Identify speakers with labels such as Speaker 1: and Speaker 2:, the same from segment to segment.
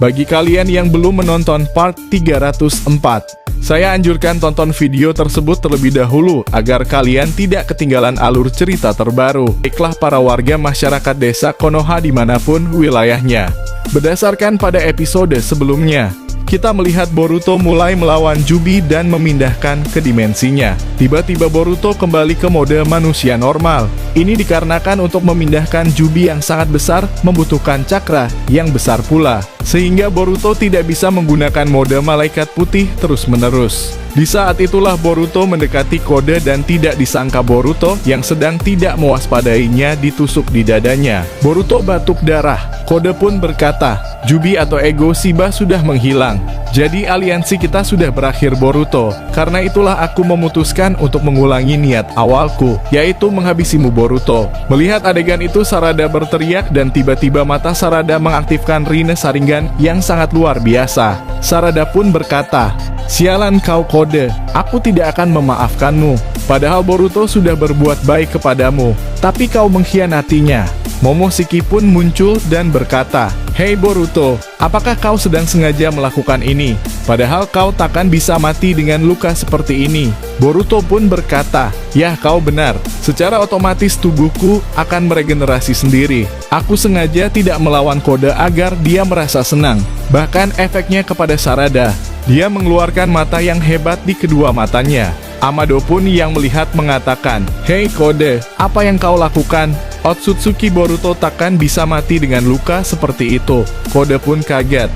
Speaker 1: Bagi kalian yang belum menonton part 304, saya anjurkan tonton video tersebut terlebih dahulu agar kalian tidak ketinggalan alur cerita terbaru. Baiklah para warga masyarakat desa Konoha dimanapun wilayahnya. Berdasarkan pada episode sebelumnya, kita melihat Boruto mulai melawan Jubi dan memindahkan ke dimensinya. Tiba-tiba Boruto kembali ke mode manusia normal. Ini dikarenakan untuk memindahkan Jubi yang sangat besar membutuhkan cakra yang besar pula, sehingga Boruto tidak bisa menggunakan mode malaikat putih terus-menerus. Di saat itulah Boruto mendekati Kode dan tidak disangka Boruto yang sedang tidak mewaspadainya ditusuk di dadanya. Boruto batuk darah. Kode pun berkata, Jubi atau ego Shiba sudah menghilang. Jadi aliansi kita sudah berakhir Boruto. Karena itulah aku memutuskan untuk mengulangi niat awalku, yaitu menghabisimu Boruto. Melihat adegan itu Sarada berteriak dan tiba-tiba mata Sarada mengaktifkan Rinne Sharingan yang sangat luar biasa. Sarada pun berkata, sialan kau Kode, aku tidak akan memaafkanmu. Padahal Boruto sudah berbuat baik kepadamu, tapi kau mengkhianatinya. Momoshiki pun muncul dan berkata, hei Boruto, apakah kau sedang sengaja melakukan ini? Padahal kau takkan bisa mati dengan luka seperti ini. Boruto pun berkata, ya kau benar, secara otomatis tubuhku akan meregenerasi sendiri. Aku sengaja tidak melawan Kode agar dia merasa senang. Bahkan efeknya kepada Sarada, dia mengeluarkan mata yang hebat di kedua matanya. Amado pun yang melihat mengatakan, hei Kode, apa yang kau lakukan? Otsutsuki Boruto takkan bisa mati dengan luka seperti itu. Kode pun kaget.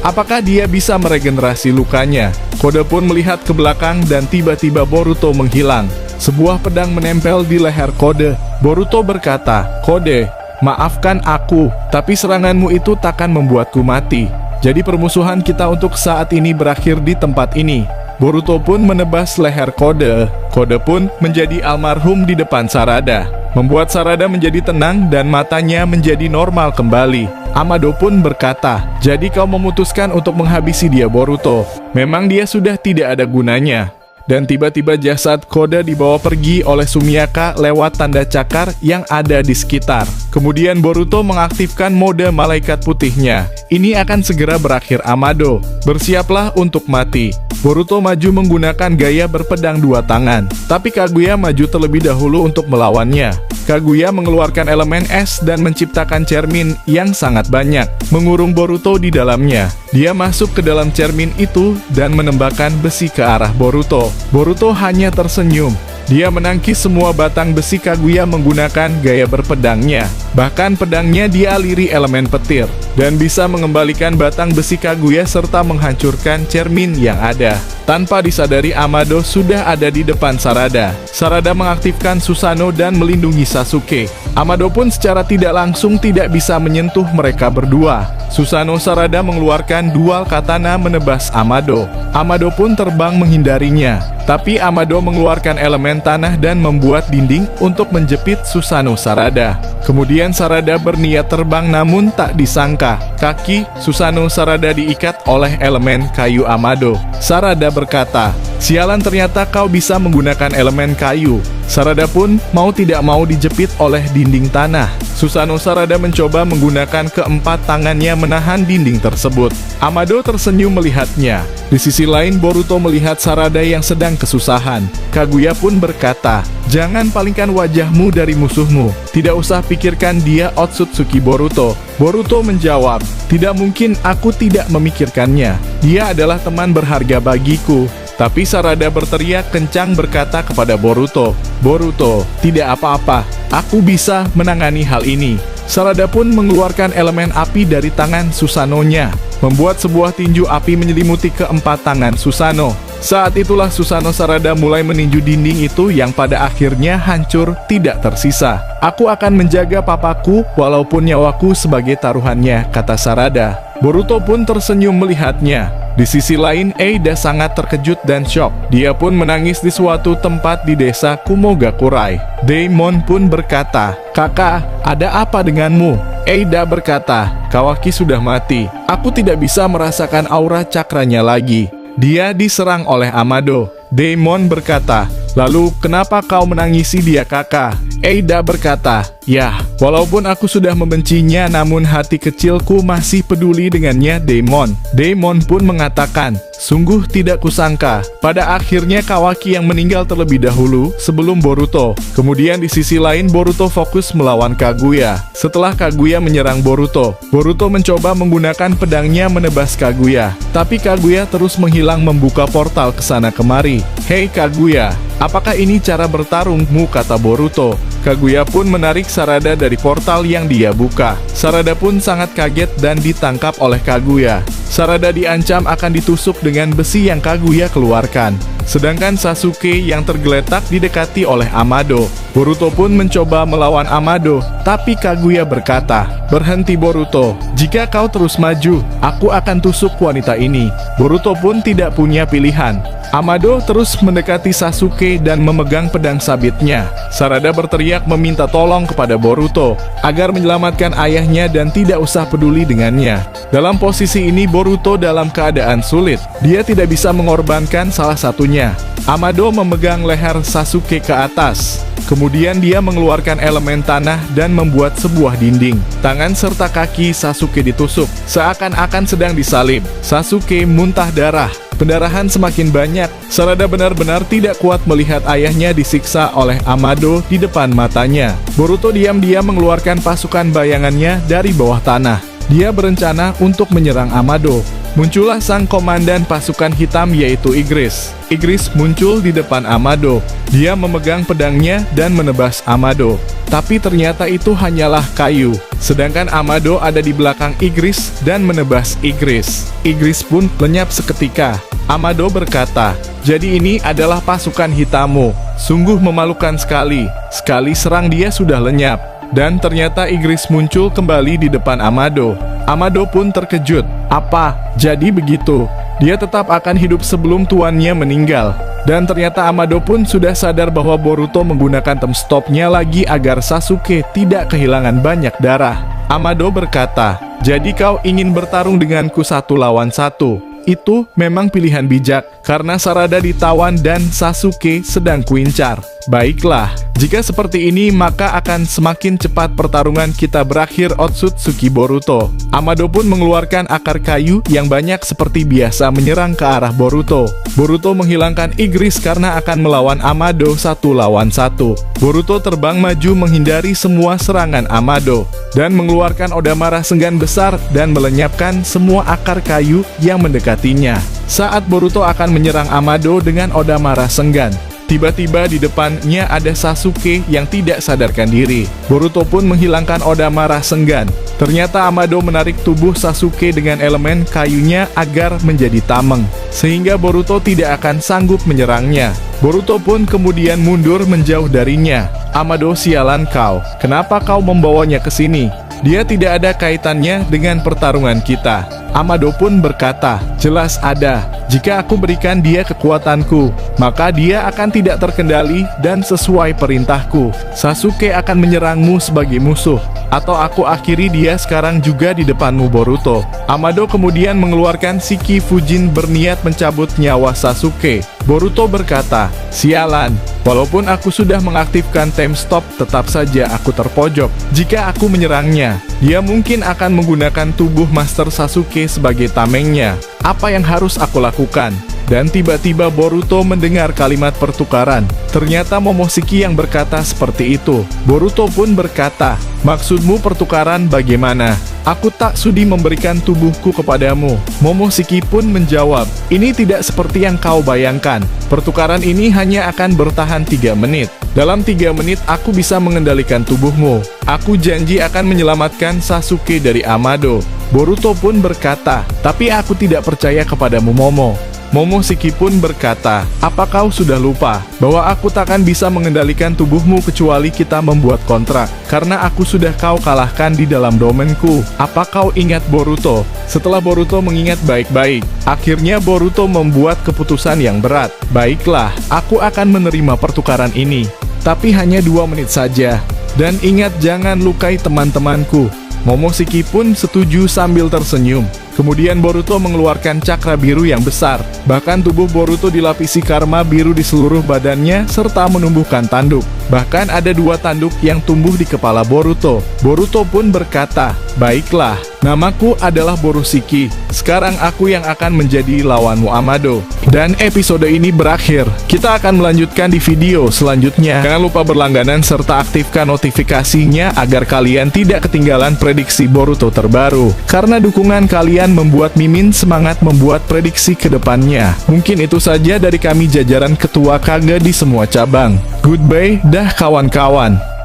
Speaker 1: Apakah dia bisa meregenerasi lukanya? Kode pun melihat ke belakang dan tiba-tiba Boruto menghilang. Sebuah pedang menempel di leher Kode. Boruto berkata, Kode, maafkan aku, tapi seranganmu itu takkan membuatku mati. Jadi permusuhan kita untuk saat ini berakhir di tempat ini. Boruto pun menebas leher Kode. Kode pun menjadi almarhum di depan Sarada, membuat Sarada menjadi tenang dan matanya menjadi normal kembali. Amado pun berkata, jadi kau memutuskan untuk menghabisi dia Boruto. Memang dia sudah tidak ada gunanya. Dan tiba-tiba jasad Kode dibawa pergi oleh Sumiaka lewat tanda cakar yang ada di sekitar. Kemudian Boruto mengaktifkan mode malaikat putihnya. Ini akan segera berakhir Amado. Bersiaplah untuk mati. Boruto maju menggunakan gaya berpedang dua tangan. Tapi Kaguya maju terlebih dahulu untuk melawannya. Kaguya mengeluarkan elemen es dan menciptakan cermin yang sangat banyak, mengurung Boruto di dalamnya. Dia masuk ke dalam cermin itu dan menembakkan besi ke arah Boruto. Boruto hanya tersenyum. Dia menangkis semua batang besi Kaguya menggunakan gaya berpedangnya. Bahkan pedangnya dialiri elemen petir, dan bisa mengembalikan batang besi Kaguya serta menghancurkan cermin yang ada. Tanpa disadari Amado sudah ada di depan Sarada. Sarada mengaktifkan Susanoo dan melindungi Sasuke. Amado pun secara tidak langsung tidak bisa menyentuh mereka berdua. Susanoo Sarada mengeluarkan dual katana menebas Amado. Amado pun terbang menghindarinya. Tapi Amado mengeluarkan elemen tanah dan membuat dinding untuk menjepit Susanoo Sarada. Kemudian Sarada berniat terbang namun tak disangka, kaki Susanoo Sarada diikat oleh elemen kayu Amado. Sarada berkata, sialan ternyata kau bisa menggunakan elemen kayu. Sarada pun mau tidak mau dijepit oleh dinding tanah. Susanoo Sarada mencoba menggunakan keempat tangannya menahan dinding tersebut. Amado tersenyum melihatnya. Di sisi lain Boruto melihat Sarada yang sedang kesusahan. Kaguya pun berkata, jangan palingkan wajahmu dari musuhmu. Tidak usah pikirkan dia Otsutsuki Boruto. Boruto menjawab, tidak mungkin aku tidak memikirkannya. Dia adalah teman berharga bagiku. Tapi Sarada berteriak kencang berkata kepada Boruto, Boruto, tidak apa-apa, aku bisa menangani hal ini. Sarada pun mengeluarkan elemen api dari tangan Susanoo-nya, membuat sebuah tinju api menyelimuti keempat tangan Susanoo. Saat itulah Susanoo Sarada mulai meninju dinding itu yang pada akhirnya hancur tidak tersisa. Aku akan menjaga papaku walaupun nyawaku sebagai taruhannya, kata Sarada. Boruto pun tersenyum melihatnya. Di sisi lain, Eida sangat terkejut dan syok. Dia pun menangis di suatu tempat di desa Kumogakurai. Daimon pun berkata, kakak, ada apa denganmu? Eida berkata, Kawaki sudah mati. Aku tidak bisa merasakan aura cakranya lagi. Dia diserang oleh Amado. Daimon berkata, lalu kenapa kau menangisi dia kakak? Eida berkata, "Yah, walaupun aku sudah membencinya, namun hati kecilku masih peduli dengannya, Daemon." Daemon pun mengatakan, "Sungguh tidak kusangka, pada akhirnya Kawaki yang meninggal terlebih dahulu sebelum Boruto." Kemudian di sisi lain Boruto fokus melawan Kaguya. Setelah Kaguya menyerang Boruto, Boruto mencoba menggunakan pedangnya menebas Kaguya. Tapi Kaguya terus menghilang membuka portal ke sana kemari. "Hei Kaguya, apakah ini cara bertarungmu?" kata Boruto. Kaguya pun menarik Sarada dari portal yang dia buka. Sarada pun sangat kaget dan ditangkap oleh Kaguya. Sarada diancam akan ditusuk dengan besi yang Kaguya keluarkan. Sedangkan Sasuke yang tergeletak didekati oleh Amado. Boruto pun mencoba melawan Amado, tapi Kaguya berkata, "Berhenti Boruto, jika kau terus maju, aku akan tusuk wanita ini." Boruto pun tidak punya pilihan. Amado terus mendekati Sasuke dan memegang pedang sabitnya. Sarada berteriak meminta tolong kepada Boruto agar menyelamatkan ayahnya dan tidak usah peduli dengannya. Dalam posisi ini Boruto dalam keadaan sulit. Dia tidak bisa mengorbankan salah satunya. Amado memegang leher Sasuke ke atas. Kemudian dia mengeluarkan elemen tanah dan membuat sebuah dinding. Tangan serta kaki Sasuke ditusuk, seakan-akan sedang disalib. Sasuke muntah darah. Pendarahan semakin banyak. Sarada benar-benar tidak kuat melihat ayahnya disiksa oleh Amado di depan matanya. Boruto diam-diam mengeluarkan pasukan bayangannya dari bawah tanah. Dia berencana untuk menyerang Amado. Muncullah sang komandan pasukan hitam yaitu Igris. Igris muncul di depan Amado. Dia memegang pedangnya dan menebas Amado. Tapi ternyata itu hanyalah kayu. Sedangkan Amado ada di belakang Igris dan menebas Igris. Igris pun lenyap seketika. Amado berkata, "Jadi ini adalah pasukan hitammu. Sungguh memalukan sekali. Sekali serang dia sudah lenyap." Dan ternyata Igris muncul kembali di depan Amado. Amado pun terkejut. Apa? Jadi begitu? Dia tetap akan hidup sebelum tuannya meninggal. Dan ternyata Amado pun sudah sadar bahwa Boruto menggunakan time stopnya lagi agar Sasuke tidak kehilangan banyak darah. Amado berkata, "Jadi kau ingin bertarung denganku 1 lawan 1. Itu memang pilihan bijak, karena Sarada ditawan dan Sasuke sedang kuincar. Baiklah, jika seperti ini maka akan semakin cepat pertarungan kita berakhir." Otsutsuki Boruto. Amado pun mengeluarkan akar kayu yang banyak seperti biasa menyerang ke arah Boruto. Boruto menghilangkan Igris karena akan melawan Amado 1 lawan 1. Boruto terbang maju menghindari semua serangan Amado dan mengeluarkan Odamara Senggan besar dan melenyapkan semua akar kayu yang mendekatinya. Saat Boruto akan menyerang Amado dengan Odamara Senggan, tiba-tiba di depannya ada Sasuke yang tidak sadarkan diri. Boruto pun menghilangkan Odamara Senggan. Ternyata Amado menarik tubuh Sasuke dengan elemen kayunya agar menjadi tameng, sehingga Boruto tidak akan sanggup menyerangnya. Boruto pun kemudian mundur menjauh darinya. "Amado, sialan kau. Kenapa kau membawanya ke sini? Dia tidak ada kaitannya dengan pertarungan kita." Amado pun berkata, "Jelas ada. Jika aku berikan dia kekuatanku, maka dia akan tidak terkendali dan sesuai perintahku. Sasuke akan menyerangmu sebagai musuh, atau aku akhiri dia sekarang juga di depanmu, Boruto." Amado kemudian mengeluarkan Shiki Fujin berniat mencabut nyawa Sasuke. Boruto berkata, "Sialan, walaupun aku sudah mengaktifkan time stop, tetap saja aku terpojok. Jika aku menyerangnya, dia mungkin akan menggunakan tubuh Master Sasuke sebagai tamengnya. Apa yang harus aku lakukan?" Dan tiba-tiba Boruto mendengar kalimat pertukaran. Ternyata Momoshiki yang berkata seperti itu. Boruto pun berkata, "Maksudmu pertukaran bagaimana? Aku tak sudi memberikan tubuhku kepadamu." Momoshiki pun menjawab, "Ini tidak seperti yang kau bayangkan. Pertukaran ini hanya akan bertahan 3 menit. Dalam 3 menit aku bisa mengendalikan tubuhmu. Aku janji akan menyelamatkan Sasuke dari Amado." Boruto pun berkata, "Tapi aku tidak percaya kepadamu, Momo." Momoshiki pun berkata, "Apa kau sudah lupa bahwa aku takkan bisa mengendalikan tubuhmu kecuali kita membuat kontrak? Karena aku sudah kau kalahkan di dalam domainku. Apa kau ingat Boruto?" Setelah Boruto mengingat baik-baik, akhirnya Boruto membuat keputusan yang berat. "Baiklah, aku akan menerima pertukaran ini. Tapi hanya 2 menit saja. Dan ingat, jangan lukai teman-temanku." Momoshiki pun setuju sambil tersenyum. Kemudian Boruto mengeluarkan cakra biru yang besar. Bahkan tubuh Boruto dilapisi karma biru di seluruh badannya serta menumbuhkan tanduk. Bahkan ada 2 tanduk yang tumbuh di kepala Boruto. Boruto pun berkata, "Baiklah, namaku adalah Borushiki. Sekarang aku yang akan menjadi lawanmu Amado." Dan episode ini berakhir. Kita akan melanjutkan di video selanjutnya. Jangan lupa berlangganan serta aktifkan notifikasinya agar kalian tidak ketinggalan prediksi Boruto terbaru. Karena dukungan kalian membuat Mimin semangat membuat prediksi ke depannya. Mungkin itu saja dari kami jajaran ketua Kage di semua cabang. Goodbye, dah kawan-kawan.